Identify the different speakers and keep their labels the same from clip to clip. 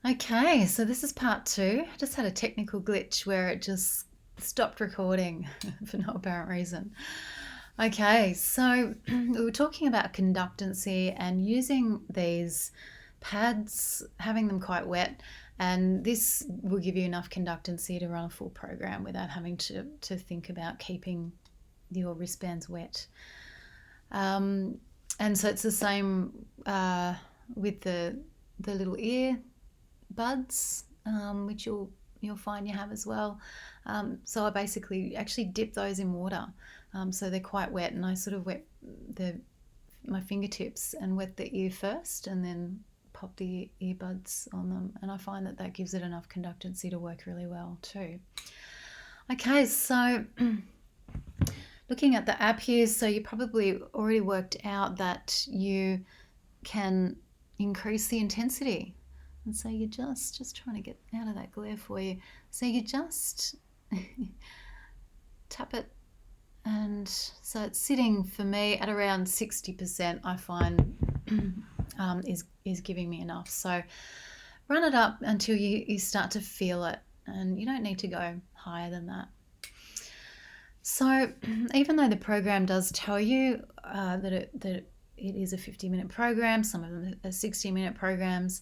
Speaker 1: Okay, so this is part two. I just had a technical glitch where it just stopped recording for no apparent reason. Okay, so we were talking about conductancy and using these pads, having them quite wet, and this will give you enough conductancy to run a full program without having to think about keeping your wristbands wet. Um, and so it's the same with the little ear buds, which you'll find you have as well. So I basically actually dip those in water, so they're quite wet, and I sort of wet the my fingertips and wet the ear first, and then pop the earbuds on them, and I find that that gives it enough conductancy to work really well too. Okay, so looking at the app here, so you probably already worked out that you can increase the intensity. And so you're just trying to get out of that glare for you. So you just tap it, and so it's sitting for me at around 60%. I find is giving me enough. So run it up until you start to feel it, and you don't need to go higher than that. So even though the program does tell you that it is a 50-minute program, some of them are 60-minute programs,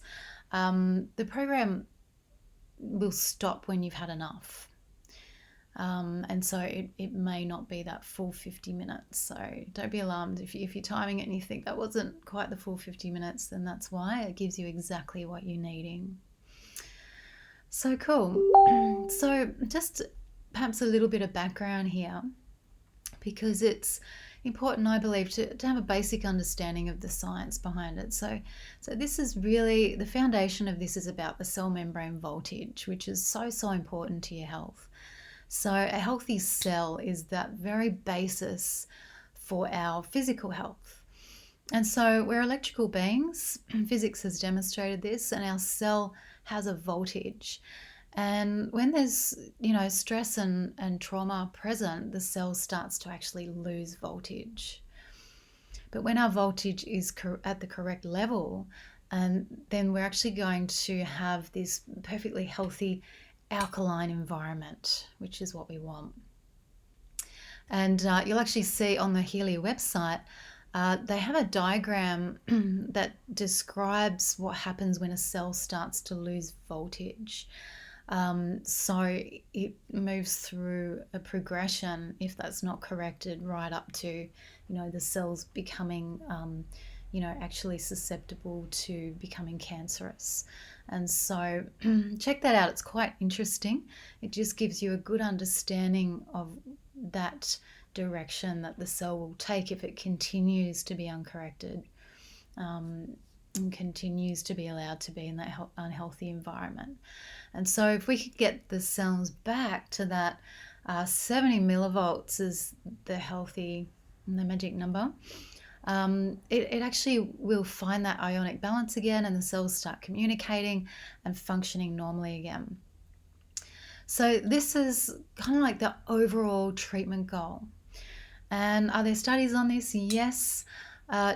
Speaker 1: the program will stop when you've had enough. And so it may not be that full 50 minutes. So don't be alarmed if you're timing it and you think that wasn't quite the full 50 minutes, then that's why. It gives you exactly what you're needing. So cool. So just perhaps a little bit of background here, because it's important, I believe, to have a basic understanding of the science behind it. So this is really, the foundation of this is about the cell membrane voltage, which is so important to your health. So a healthy cell is that very basis for our physical health. And so we're electrical beings. Physics has demonstrated this, and our cell has a voltage. And when there's, stress and trauma present, the cell starts to actually lose voltage. But when our voltage is at the correct level, and then we're actually going to have this perfectly healthy alkaline environment, which is what we want. And you'll actually see on the Healy website, they have a diagram that describes what happens when a cell starts to lose voltage. So it moves through a progression, if that's not corrected, right up to, the cells becoming, actually susceptible to becoming cancerous. And so check that out. It's quite interesting. It just gives you a good understanding of that direction that the cell will take if it continues to be uncorrected, and continues to be allowed to be in that unhealthy environment. And so if we could get the cells back to that 70 millivolts is the magic number, it actually will find that ionic balance again, and the cells start communicating and functioning normally again. So this is kind of like the overall treatment goal. And are there studies on this? Yes.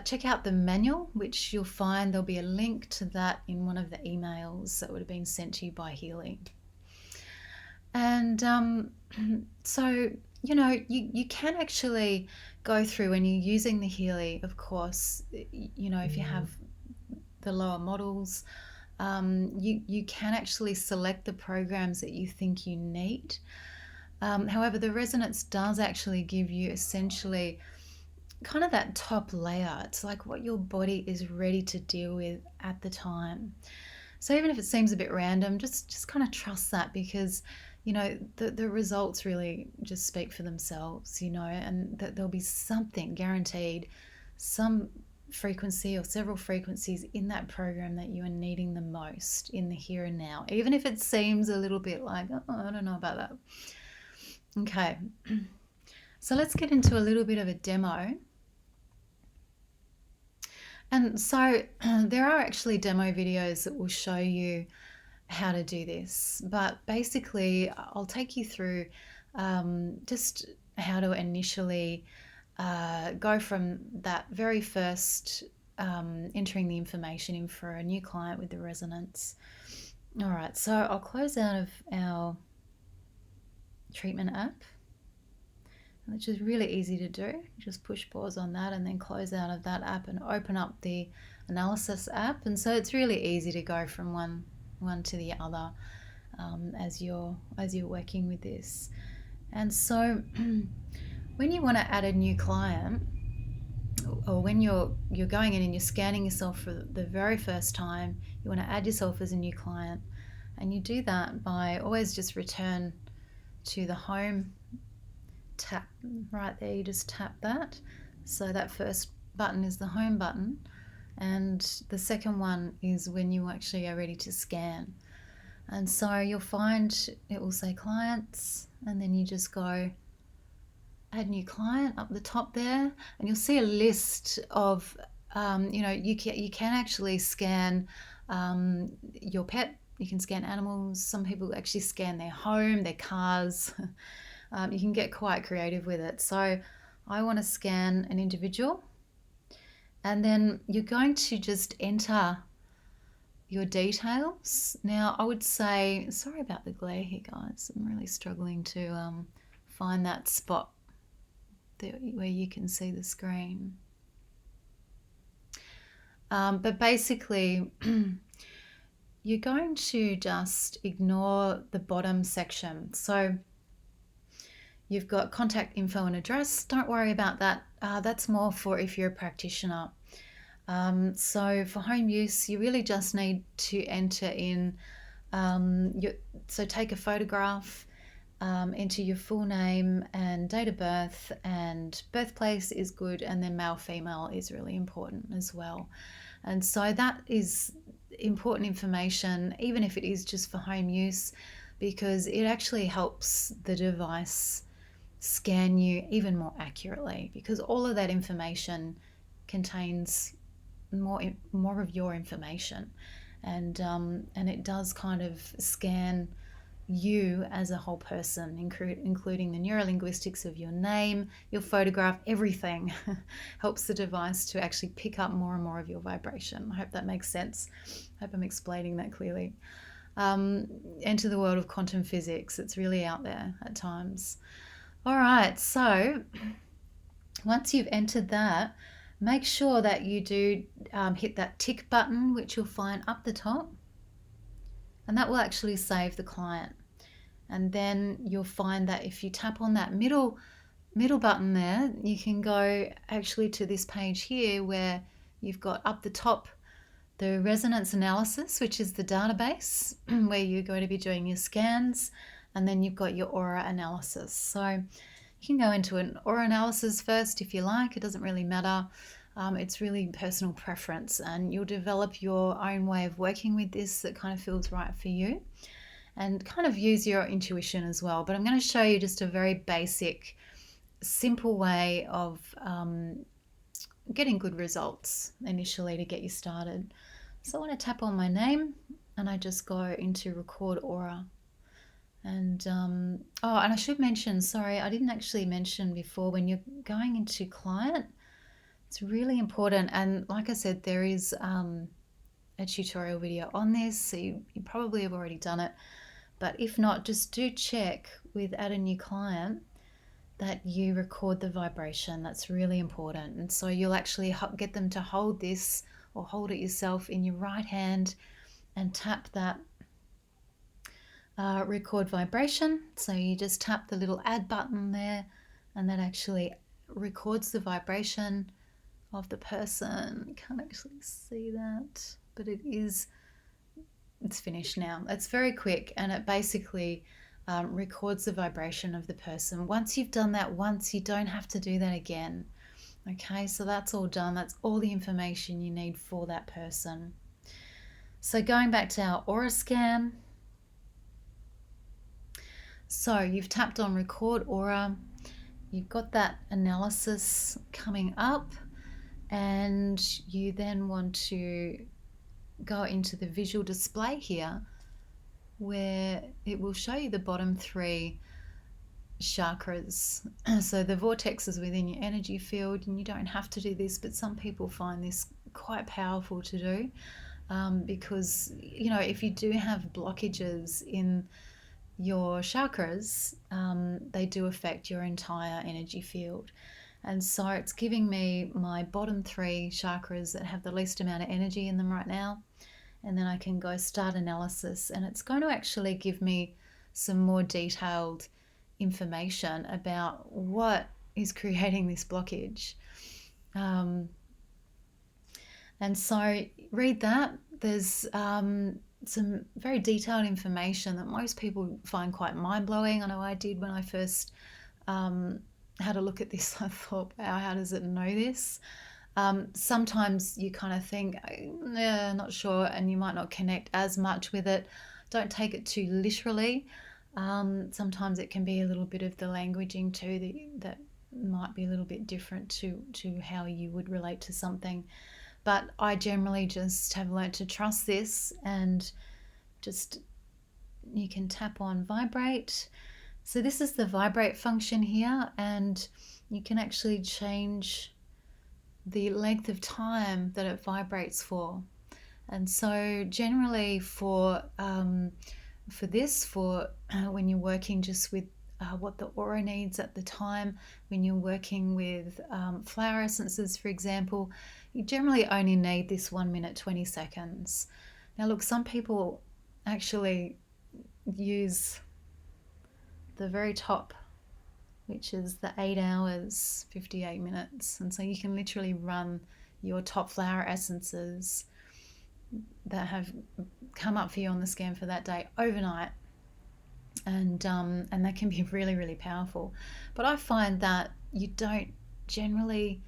Speaker 1: Check out the manual, which you'll find there'll be a link to that in one of the emails that would have been sent to you by Healy. And so, you can actually go through when you're using the Healy, of course, if you have the lower models, you can actually select the programs that you think you need. However, the Resonance does actually give you essentially kind of that top layer. It's like what your body is ready to deal with at the time. So even if it seems a bit random, just kind of trust that, because the results really just speak for themselves, and that there'll be something guaranteed, some frequency or several frequencies in that program that you are needing the most in the here and now, even if it seems a little bit like, oh, I don't know about that. Okay, so let's get into a little bit of a demo. And so there are actually demo videos that will show you how to do this, but basically I'll take you through just how to initially go from that very first entering the information in for a new client with the Resonance, All right, so I'll close out of our treatment app, which is really easy to do. Just push pause on that and then close out of that app and open up the analysis app. And so it's really easy to go from one to the other as you're working with this. And so when you want to add a new client, or when you're going in and you're scanning yourself for the very first time, you want to add yourself as a new client, and you do that by always just return to the home tap right there. You just tap that. So that first button is the home button, and the second one is when you actually are ready to scan. And so you'll find it will say clients, and then you just go add new client up the top there, and you'll see a list of you can actually scan your pet. You can scan animals. Some people actually scan their home, their cars. You can get quite creative with it. So I want to scan an individual, and then you're going to just enter your details. Now I would say, sorry about the glare here, guys. I'm really struggling to find that spot where you can see the screen. But basically, you're going to just ignore the bottom section. So you've got contact info and address. Don't worry about that. That's more for if you're a practitioner. So for home use, you really just need to enter in, so take a photograph, enter your full name and date of birth, and birthplace is good, and then male female is really important as well. And so that is important information, even if it is just for home use, because it actually helps the device scan you even more accurately, because all of that information contains more of your information, and it does kind of scan you as a whole person, including the neurolinguistics of your name, your photograph, everything helps the device to actually pick up more and more of your vibration. I hope that makes sense. I hope I'm explaining that clearly. Enter the world of quantum physics. It's really out there at times. All right, so once you've entered that, make sure that you do hit that tick button, which you'll find up the top, and that will actually save the client. And then you'll find that if you tap on that middle button there, you can go actually to this page here where you've got up the top the resonance analysis, which is the database where you're going to be doing your scans, and then you've got your aura analysis. So you can go into an aura analysis first if you like. It doesn't really matter. It's really personal preference, and you'll develop your own way of working with this that kind of feels right for you, and kind of use your intuition as well. But I'm going to show you just a very basic, simple way of getting good results initially to get you started. So I want to tap on my name, and I just go into record aura. And and I should mention, sorry, I didn't actually mention before, when you're going into client, it's really important. And like I said, there is a tutorial video on this, so you probably have already done it. But if not, just do check with add a new client that you record the vibration. That's really important. And so you'll actually get them to hold this, or hold it yourself in your right hand, and tap that record vibration. So you just tap the little add button there, and that actually records the vibration of the person. You can't actually see that, but it's finished now. It's very quick, and it basically records the vibration of the person. Once you've done that once, you don't have to do that again. Okay, so that's all done. That's all the information you need for that person. So going back to our aura scan. So you've tapped on record aura. You've got that analysis coming up, and you then want to go into the visual display here, where it will show you the bottom three chakras. So the vortex is within your energy field, and you don't have to do this, but some people find this quite powerful to do. because, if you do have blockages in your chakras, they do affect your entire energy field. And so it's giving me my bottom three chakras that have the least amount of energy in them right now. And then I can go start analysis, and it's going to actually give me some more detailed information about what is creating this blockage. And so read that. There's some very detailed information that most people find quite mind-blowing. I know I did when I first had a look at this. I thought, wow, how does it know this? Sometimes you kind of think, not sure, and you might not connect as much with it. Don't take it too literally. Sometimes it can be a little bit of the languaging too that might be a little bit different to how you would relate to something. But I generally just have learnt to trust this, and just you can tap on vibrate. So this is the vibrate function here, and you can actually change the length of time that it vibrates for. And so generally for when you're working just with what the aura needs at the time, when you're working with flower essences, for example, you generally only need this 1 minute 20 seconds. Now look, some people actually use the very top, which is the 8 hours 58 minutes, and so you can literally run your top flower essences that have come up for you on the scan for that day overnight, and that can be really, really powerful. But I find that you don't generally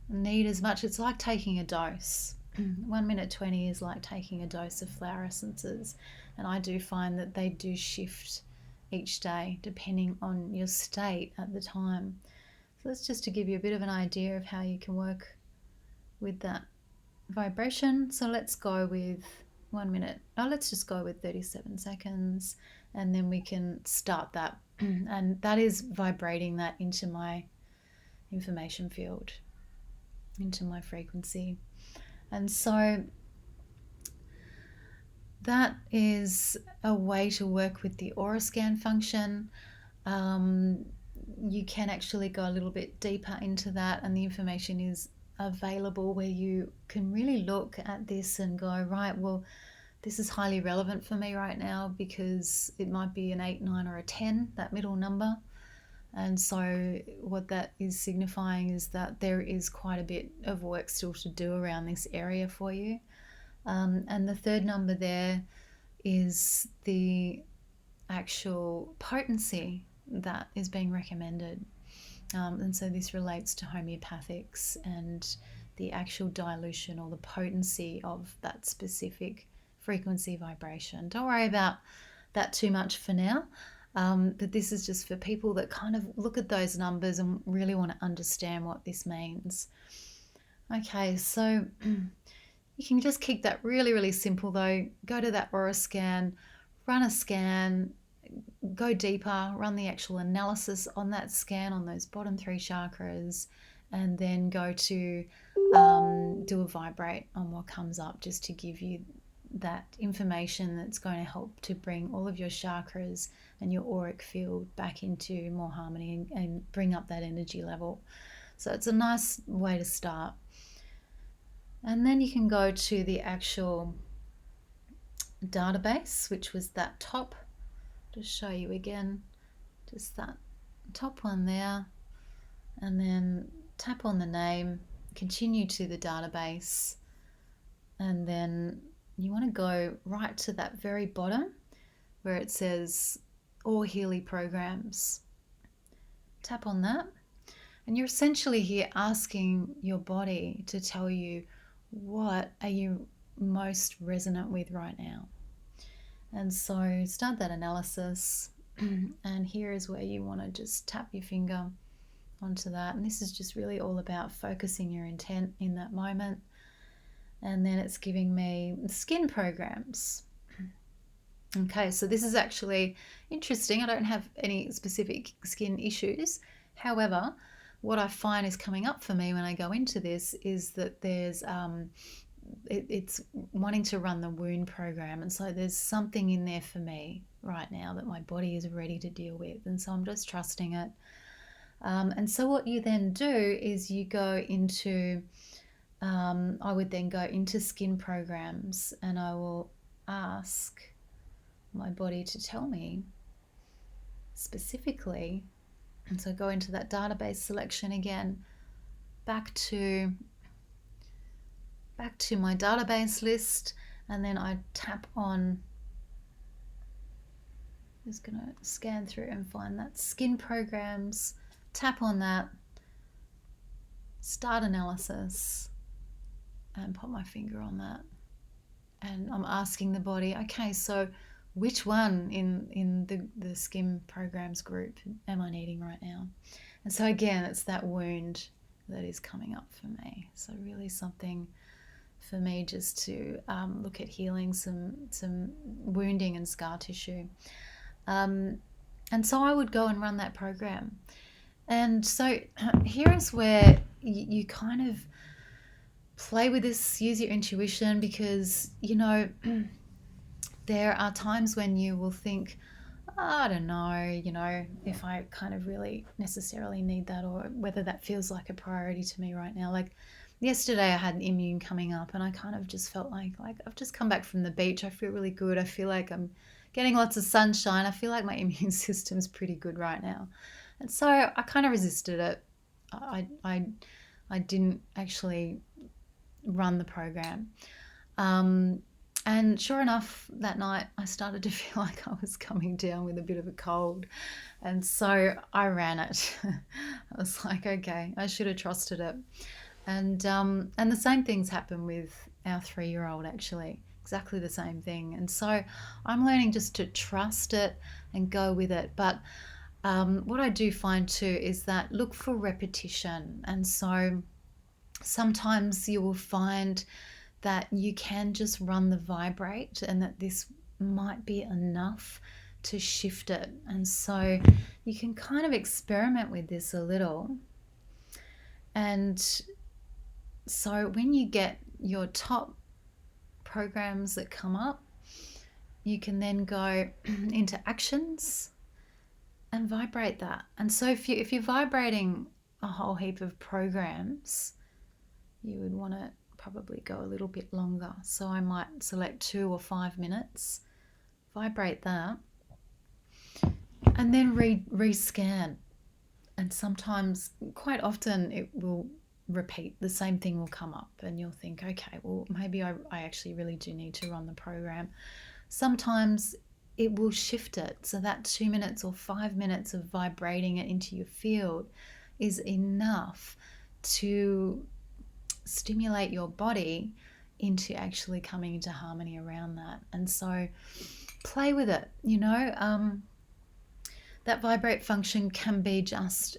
Speaker 1: need as much. It's like taking a dose. 1 minute 20 is like taking a dose of flower essences, and I do find that they do shift each day depending on your state at the time. So that's just to give you a bit of an idea of how you can work with that vibration. So let's go with 1 minute. No, let's just go with 37 seconds, and then we can start that. And that is vibrating that into my information field, into my frequency. And so that is a way to work with the aura scan function. You can actually go a little bit deeper into that, and the information is available where you can really look at this and go, right, well, this is highly relevant for me right now because it might be an 8, 9, or a 10, that middle number. And so what that is signifying is that there is quite a bit of work still to do around this area for you. And the third number there is the actual potency that is being recommended. And so this relates to homeopathics and the actual dilution or the potency of that specific frequency vibration. Don't worry about that too much for now. But this is just for people that kind of look at those numbers and really want to understand what this means. Okay, so you can just keep that really, really simple though. Go to that aura scan, run a scan, go deeper, run the actual analysis on that scan on those bottom three chakras, and then go to do a vibrate on what comes up, just to give you that information that's going to help to bring all of your chakras and your auric field back into more harmony and bring up that energy level. So it's a nice way to start. And then you can go to the actual database, which was that top. Just show you again, just that top one there, and then tap on the name, continue to the database, and then you want to go right to that very bottom where it says all Healy programs. Tap on that, and you're essentially here asking your body to tell you, what are you most resonant with right now? And so start that analysis, and here is where you want to just tap your finger onto that. And this is just really all about focusing your intent in that moment. And then it's giving me skin programs. Okay, so this is actually interesting. I don't have any specific skin issues. However, what I find is coming up for me when I go into this is that there's it's wanting to run the wound program. And so there's something in there for me right now that my body is ready to deal with. And so I'm just trusting it. And so what you then do is you go into, I would then go into skin programs, and I will ask my body to tell me specifically. And so go into that database selection again, back to my database list, and then I tap on, just going to scan through and find that skin programs, tap on that, start analysis, and put my finger on that. And I'm asking the body, okay, so which one in the skin programs group am I needing right now? And so again, it's that wound that is coming up for me. So really something for me just to look at healing some wounding and scar tissue. And so I would go and run that program. And so here is where you kind of play with this, use your intuition, because, there are times when you will think, I don't know, if I kind of really necessarily need that, or whether that feels like a priority to me right now. Like yesterday I had an immune coming up, and I kind of just felt like I've just come back from the beach. I feel really good. I feel like I'm getting lots of sunshine. I feel like my immune system's pretty good right now. And so I kind of resisted it. I didn't actually run the program. And sure enough, that night I started to feel like I was coming down with a bit of a cold. And so I ran it. I was like, okay, I should have trusted it. And the same things happen with our 3-year-old, actually. Exactly the same thing. And so I'm learning just to trust it and go with it. But what I do find too is that look for repetition. And so sometimes you will find that you can just run the vibrate, and that this might be enough to shift it. And so you can kind of experiment with this a little. And so when you get your top programs that come up, you can then go into actions and vibrate that. And so if you're vibrating a whole heap of programs, you would want to probably go a little bit longer. So I might select 2 or 5 minutes, vibrate that, and then rescan. And sometimes, quite often, it will repeat. The same thing will come up, and you'll think, okay, well, maybe I actually really do need to run the program. Sometimes it will shift it. So that 2 minutes or 5 minutes of vibrating it into your field is enough to stimulate your body into actually coming into harmony around that. And so play with it. That vibrate function can be just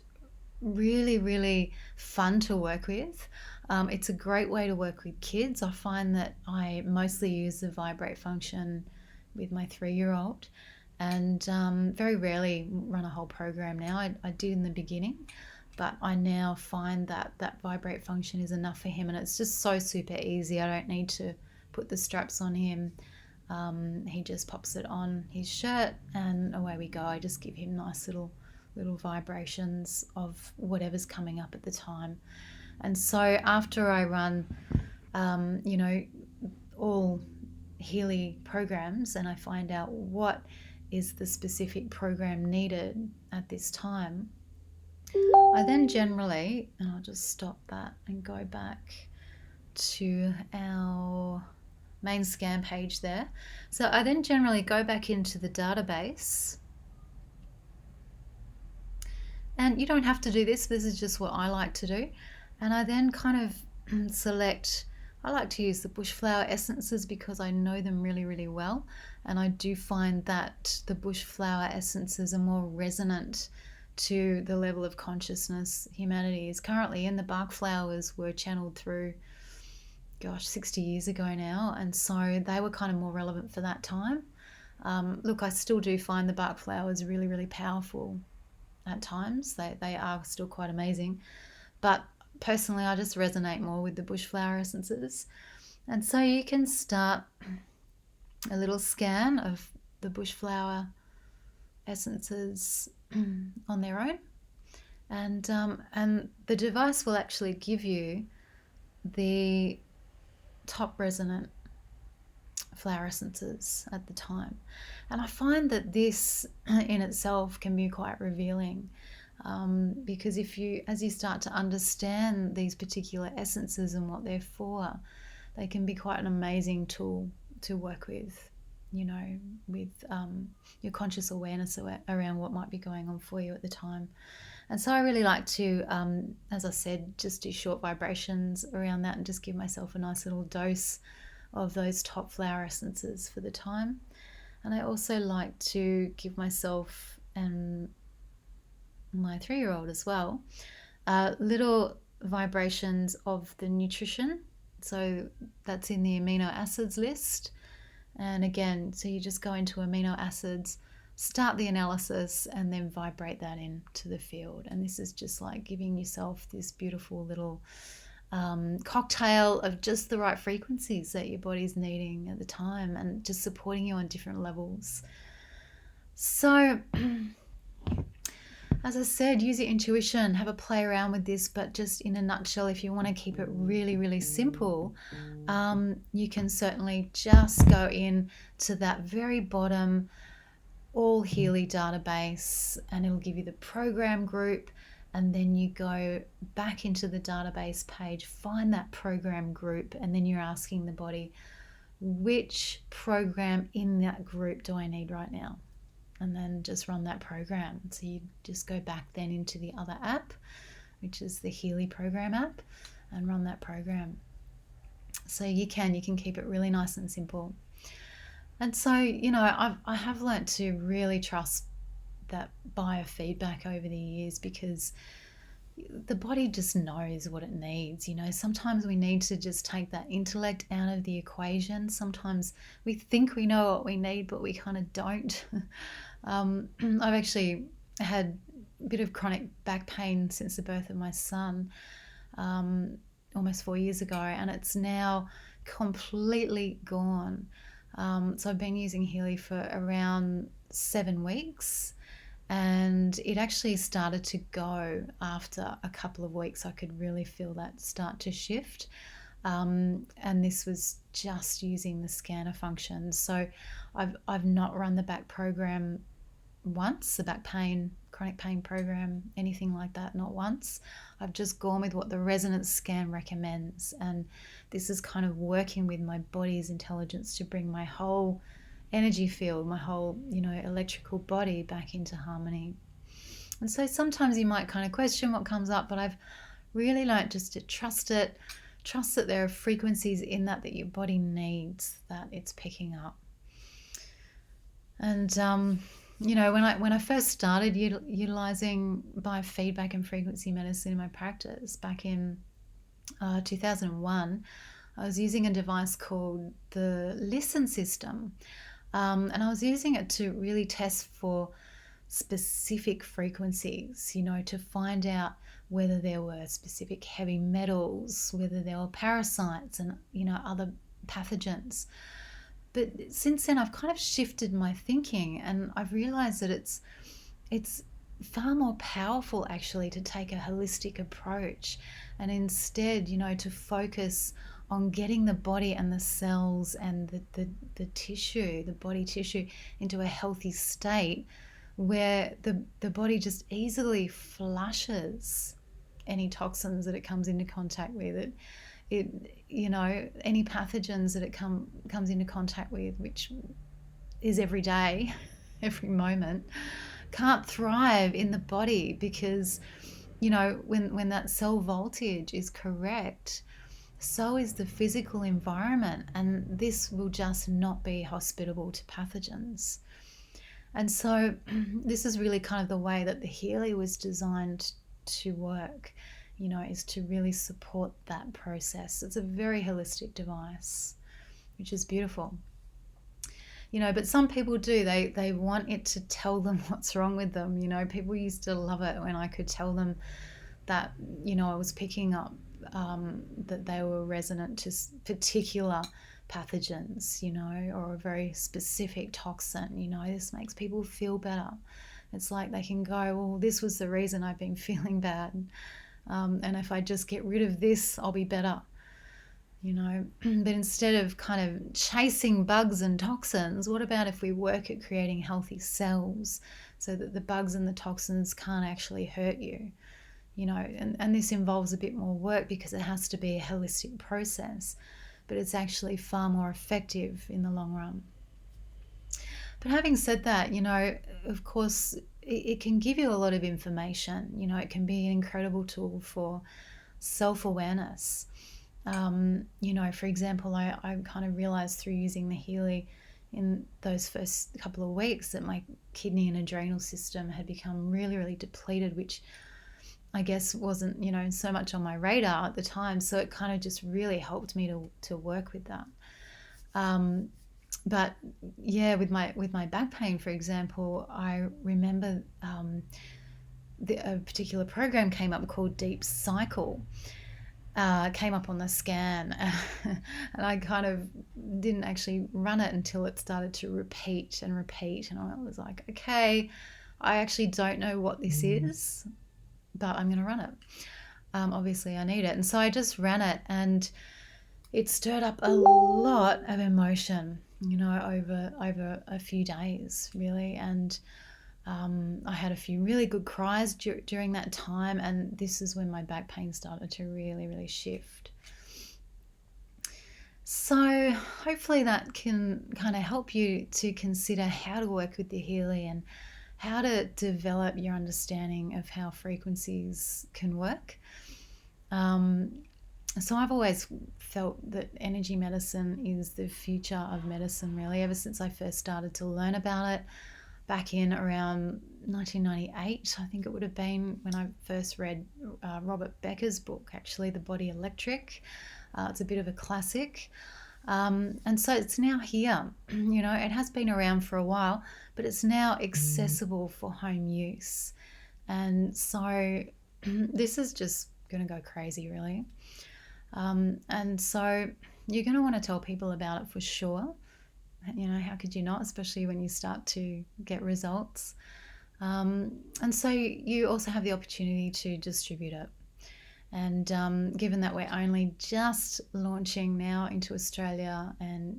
Speaker 1: really, really fun to work with. It's a great way to work with kids. I find that I mostly use the vibrate function with my 3-year-old, and very rarely run a whole program now. I did in the beginning, but I now find that vibrate function is enough for him, and it's just so super easy. I don't need to put the straps on him. He just pops it on his shirt, and away we go. I just give him nice little vibrations of whatever's coming up at the time. And so after I run, all Healy programs, and I find out what is the specific program needed at this time, I then generally, and I'll just stop that and go back to our main scan page there. So I then generally go back into the database, and you don't have to do this. This is just what I like to do. And I then kind of select, I like to use the bushflower essences because I know them really, really well. And I do find that the bushflower essences are more resonant to the level of consciousness humanity is currently in. The bark flowers were channeled through, 60 years ago now, and so they were kind of more relevant for that time. Look, I still do find the bark flowers really, really powerful at times. They are still quite amazing, but personally I just resonate more with the bushflower essences. And so you can start a little scan of the bushflower essences on their own, and the device will actually give you the top resonant flower essences at the time. And I find that this in itself can be quite revealing, because as you start to understand these particular essences and what they're for, they can be quite an amazing tool to work with, with your conscious awareness around what might be going on for you at the time. And so I really like to, as I said, just do short vibrations around that and just give myself a nice little dose of those top flower essences for the time. And I also like to give myself and my 3-year-old as well little vibrations of the nutrition. So that's in the amino acids list. And again, so you just go into amino acids, start the analysis, and then vibrate that into the field. And this is just like giving yourself this beautiful little cocktail of just the right frequencies that your body's needing at the time, and just supporting you on different levels. So as I said, use your intuition, have a play around with this, but just in a nutshell, if you want to keep it really, really simple, you can certainly just go in to that very bottom All Healy database, and it'll give you the program group, and then you go back into the database page, find that program group, and then you're asking the body, which program in that group do I need right now? And then just run that program. So you just go back then into the other app, which is the Healy program app, and run that program. So you can keep it really nice and simple. And so, I have learnt to really trust that biofeedback over the years, because the body just knows what it needs. Sometimes we need to just take that intellect out of the equation. Sometimes we think we know what we need, but we kind of don't. I've actually had a bit of chronic back pain since the birth of my son, almost 4 years ago, and it's now completely gone. So I've been using Healy for around 7 weeks, and it actually started to go after a couple of weeks. I could really feel that start to shift. And this was just using the scanner function. So I've not run the back program once, the back pain, chronic pain program, anything like that, not once. I've just gone with what the resonance scan recommends. And this is kind of working with my body's intelligence to bring my whole energy field, my whole, electrical body back into harmony. And so sometimes you might kind of question what comes up, but I've really learned just to trust it, trust that there are frequencies in that your body needs, that it's picking up. And when I first started utilizing biofeedback and frequency medicine in my practice back in 2001, I was using a device called the Listen system. And I was using it to really test for specific frequencies, to find out whether there were specific heavy metals, whether there were parasites and, other pathogens. But since then, I've kind of shifted my thinking, and I've realized that it's far more powerful actually to take a holistic approach, and instead, to focus on getting the body and the cells and the tissue, the body tissue, into a healthy state where the body just easily flushes any toxins that it comes into contact with. Any pathogens that it comes into contact with, which is every day, every moment, can't thrive in the body, because, when that cell voltage is correct, so is the physical environment, and this will just not be hospitable to pathogens. And so this is really kind of the way that the Healy was designed to work, is to really support that process. It's a very holistic device, which is beautiful. But some people do, they want it to tell them what's wrong with them. People used to love it when I could tell them that, I was picking up that they were resonant to particular pathogens, you know, or a very specific toxin. You know, this makes people feel better. It's like they can go, well, this was the reason I've been feeling bad. And if I just get rid of this, I'll be better. You know, but instead of kind of chasing bugs and toxins, what about if we work at creating healthy cells so that the bugs and the toxins can't actually hurt you? You know, and this involves a bit more work because it has to be a holistic process, but it's actually far more effective in the long run. But having said that, you know, of course, it can give you a lot of information. You know, it can be an incredible tool for self-awareness. You know, for example, I kind of realized through using the Healy in those first couple of weeks that my kidney and adrenal system had become really, really depleted, which I guess wasn't, you know, so much on my radar at the time. So it kind of just really helped me to work with that. But yeah, with my back pain, for example, I remember a particular program came up called Deep Cycle. Came up on the scan, and I kind of didn't actually run it until it started to repeat and repeat, and I was like, okay, I actually don't know what this is, but I'm going to run it. Obviously, I need it, and so I just ran it, and it stirred up a lot of emotion, you know, over a few days, really, and I had a few really good cries during that time, and this is when my back pain started to really, really shift. So hopefully that can kind of help you to consider how to work with the Healy and how to develop your understanding of how frequencies can work. So I've always felt that energy medicine is the future of medicine, really, ever since I first started to learn about it back in around 1998. I think it would have been when I first read Robert Becker's book, actually, The Body Electric. It's a bit of a classic. And so it's now here. You know, it has been around for a while, but it's now accessible for home use. And so this is just going to go crazy, really. And so you're going to want to tell people about it for sure. You know, how could you not, especially when you start to get results? And so you also have the opportunity to distribute it. And given that we're only just launching now into Australia and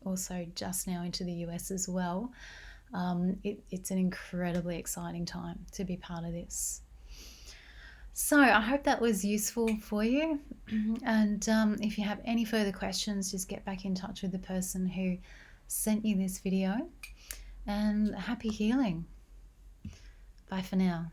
Speaker 1: also just now into the US as well, it's an incredibly exciting time to be part of this. So I hope that was useful for you. And if you have any further questions, just get back in touch with the person who sent you this video. And happy healing. Bye for now.